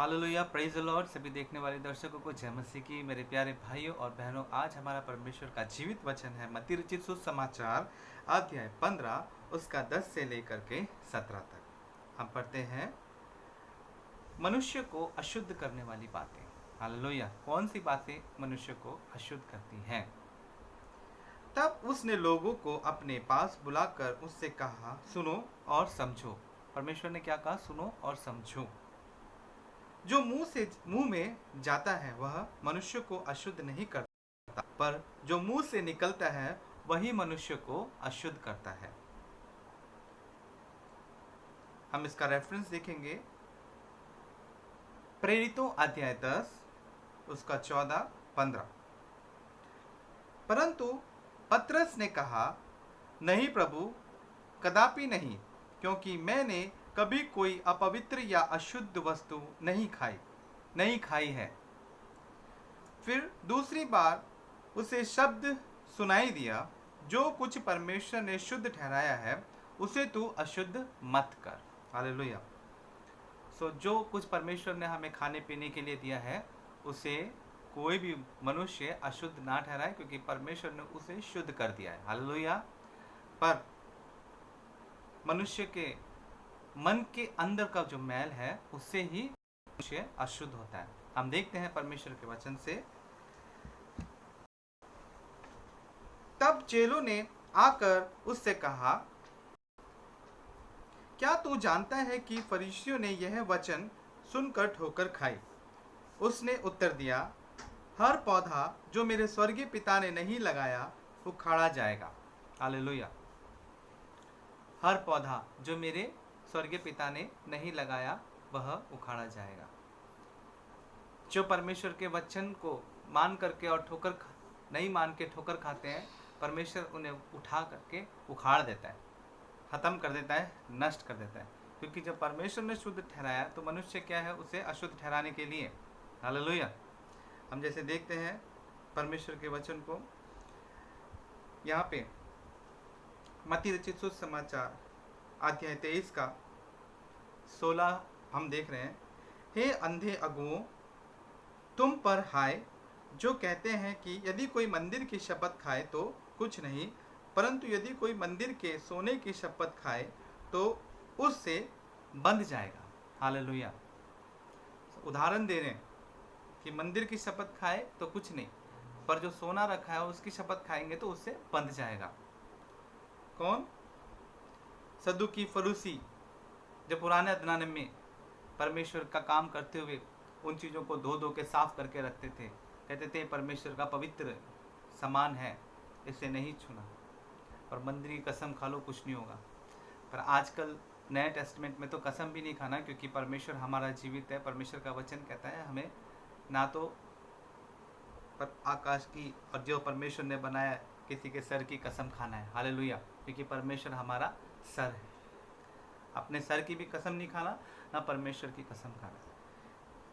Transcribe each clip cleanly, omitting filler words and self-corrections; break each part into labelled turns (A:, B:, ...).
A: Hallelujah, praise the Lord. सभी देखने वाले दर्शकों को जय मसीह की। मेरे प्यारे भाइयों और बहनों, आज हमारा परमेश्वर का जीवित वचन है मत्ती रचित सुसमाचार अध्याय 15 उसका 10 से लेकर के 17 तक। हम पढ़ते हैं, मनुष्य को अशुद्ध करने वाली बातें। हालेलुया। कौन सी बातें मनुष्य को अशुद्ध करती हैं? तब उसने लोगों को अपने पास बुलाकर उससे कहा, सुनो और समझो। परमेश्वर ने क्या कहा? सुनो और समझो। जो मुंह में जाता है वह मनुष्य को अशुद्ध नहीं करता, पर जो मुंह से निकलता है वही मनुष्य को अशुद्ध करता है। हम इसका रेफरेंस देखेंगे, प्रेरितों अध्याय 10 उसका 14-15। परंतु पतरस ने कहा, नहीं प्रभु, कदापि नहीं, क्योंकि मैंने कभी कोई अपवित्र या अशुद्ध वस्तु नहीं खाई है। फिर दूसरी बार उसे शब्द सुनाई दिया, जो कुछ परमेश्वर ने शुद्ध ठहराया है उसे तू अशुद्ध मत कर। हालेलुया। जो कुछ परमेश्वर ने हमें खाने पीने के लिए दिया है उसे कोई भी मनुष्य अशुद्ध ना ठहराए, क्योंकि परमेश्वर ने उसे शुद्ध कर दिया है। हालेलुया। पर मनुष्य के मन के अंदर का जो मैल है उससे ही मनुष्य अशुद्ध होता है। हम देखते हैं परमेश्वर के वचन से, तब चेलों ने आकर उससे कहा, क्या तू जानता है कि फरीसियों ने यह वचन सुनकर ठोकर खाई? उसने उत्तर दिया, हर पौधा जो मेरे स्वर्गीय पिता ने नहीं लगाया उखाड़ा जाएगा। हालेलुया। हर पौधा जो मेरे स्वर्गीय पिता ने नहीं लगाया वह उखाड़ा जाएगा। जो परमेश्वर के वचन को मान करके और नहीं मान के ठोकर खाते हैं, परमेश्वर उन्हें उठा करके उखाड़ देता है, खत्म कर देता है, नष्ट कर देता है। क्योंकि जब परमेश्वर ने शुद्ध ठहराया तो मनुष्य क्या है? उसे अशुद्ध ठहराने के लिए। हालेलुया। हम जैसे देखते हैं परमेश्वर के वचन को यहाँ पे मत्ती रचित सुसमाचार अध्याय 23 का 16 हम देख रहे हैं, हे अंधे अगुओं, तुम पर हाय, जो कहते हैं कि यदि कोई मंदिर की शपथ खाए तो कुछ नहीं, परंतु यदि कोई मंदिर के सोने की शपथ खाए तो उससे बंध जाएगा। हालेलुया। उदाहरण दे रहे हैं कि मंदिर की शपथ खाए तो कुछ नहीं, पर जो सोना रखा है उसकी शपथ खाएंगे तो उससे बंध जाएगा। कौन? सदुकी फरूसी, जो पुराने ज़माने में परमेश्वर का काम करते हुए उन चीज़ों को धो के साफ करके रखते थे। कहते थे परमेश्वर का पवित्र सामान है, इसे नहीं छूना, और मंदिर की कसम खा लो कुछ नहीं होगा। पर आजकल नए टेस्टमेंट में तो कसम भी नहीं खाना, क्योंकि परमेश्वर हमारा जीवित है। परमेश्वर का वचन कहता है हमें ना तो पर आकाश की और जो परमेश्वर ने बनाया किसी के सर की कसम खाना है। हालेलुया। क्योंकि परमेश्वर हमारा सर है। अपने सर की भी कसम नहीं खाना, ना परमेश्वर की कसम खाना,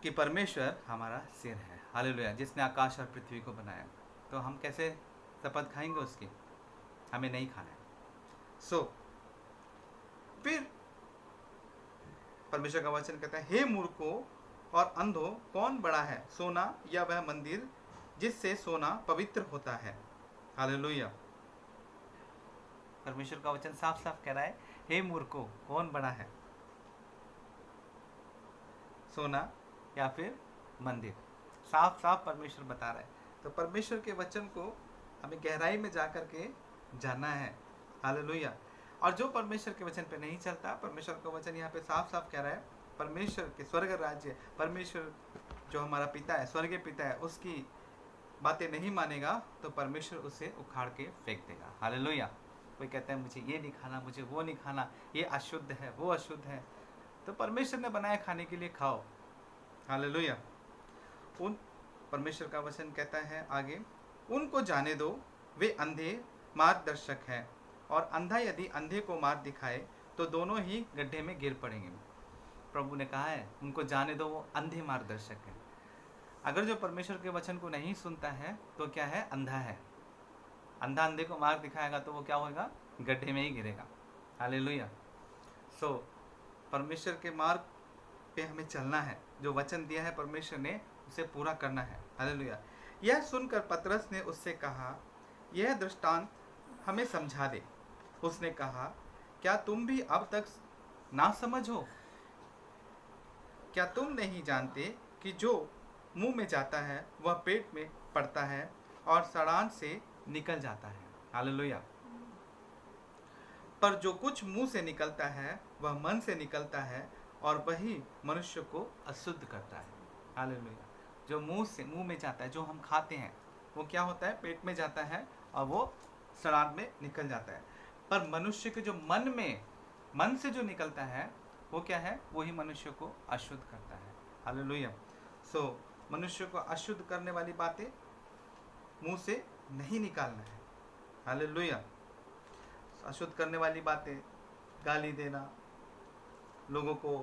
A: कि परमेश्वर हमारा सिर है। हालेलुया। जिसने आकाश और पृथ्वी को बनाया, तो हम कैसे शपथ खाएंगे उसकी? हमें नहीं खाना है। फिर परमेश्वर का वचन कहता है, हे मूर्खों और अंधों, कौन बड़ा है, सोना या वह मंदिर जिससे सोना पवित्र होता है? हालेलुया। परमेश्वर का वचन साफ साफ कह रहा है, हे मूर्खों, कौन बड़ा है, सोना या फिर मंदिर? साफ साफ परमेश्वर बता रहा है। तो परमेश्वर के वचन को हमें गहराई में जाकर के जानना है। हालेलुया। और जो परमेश्वर के वचन पे नहीं चलता, परमेश्वर का वचन यहाँ पे साफ साफ कह रहा है, परमेश्वर के स्वर्ग राज्य, परमेश्वर जो हमारा पिता है, स्वर्गीय पिता है, उसकी बातें नहीं मानेगा तो परमेश्वर उसे उखाड़ के फेंक देगा। हालेलुया। कोई कहता है मुझे ये नहीं खाना, मुझे वो नहीं खाना, ये अशुद्ध है, वो अशुद्ध है, तो परमेश्वर ने बनाया खाने के लिए, खाओ। हालेलुया। उन परमेश्वर का वचन कहता है आगे, उनको जाने दो, वे अंधे मार्गदर्शक हैं, और अंधा यदि अंधे को मार्ग दिखाए तो दोनों ही गड्ढे में गिर पड़ेंगे। प्रभु ने कहा है उनको जाने दो, वो अंधे मार्गदर्शक हैं। अगर जो परमेश्वर के वचन को नहीं सुनता है तो क्या है? अंधा है। अंधा अंधे को मार्ग दिखाएगा तो वो क्या होगा? गड्ढे में ही गिरेगा। हालेलुया। परमेश्वर के मार्ग पे हमें चलना है, जो वचन दिया है परमेश्वर ने उसे पूरा करना है। हालेलुया। यह सुनकर पतरस ने उससे कहा, यह दृष्टांत हमें समझा दे। उसने कहा, क्या तुम भी अब तक ना समझ हो? क्या तुम नहीं जानते कि जो मुंह में जाता है वह पेट में पड़ता है और सड़ान से निकल जाता है। हालेलुया। पर जो कुछ मुंह से निकलता है वह मन से निकलता है और वही मनुष्य को अशुद्ध करता है। हालेलुया। जो मुंह में जाता है, जो हम खाते हैं, वो क्या होता है? पेट में जाता है और वो सड़ान में निकल जाता है। पर मनुष्य के जो मन से जो निकलता है वो क्या है? वही मनुष्य को अशुद्ध करता है। हालेलुया। सो मनुष्य को अशुद्ध करने वाली बातें मुंह से नहीं निकालना है। हालेलुया। अशुद्ध करने वाली बातें, गाली देना, लोगों को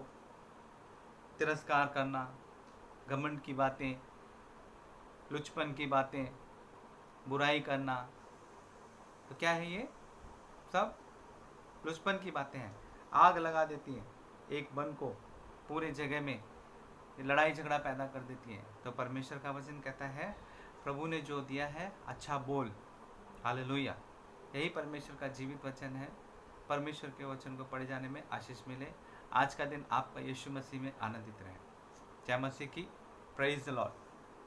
A: तिरस्कार करना, घमंड की बातें, लुचपन की बातें, बुराई करना, तो क्या है? ये सब लुचपन की बातें हैं। आग लगा देती हैं एक वन को, पूरे जगह में लड़ाई झगड़ा पैदा कर देती हैं। तो परमेश्वर का वचन कहता है, प्रभु ने जो दिया है अच्छा बोल। हालेलुया। यही परमेश्वर का जीवित वचन है। परमेश्वर के वचन को पढ़े जाने में आशीष मिले। आज का दिन आपका यीशु मसीह में आनंदित रहे। जय मसीह की। Praise the Lord.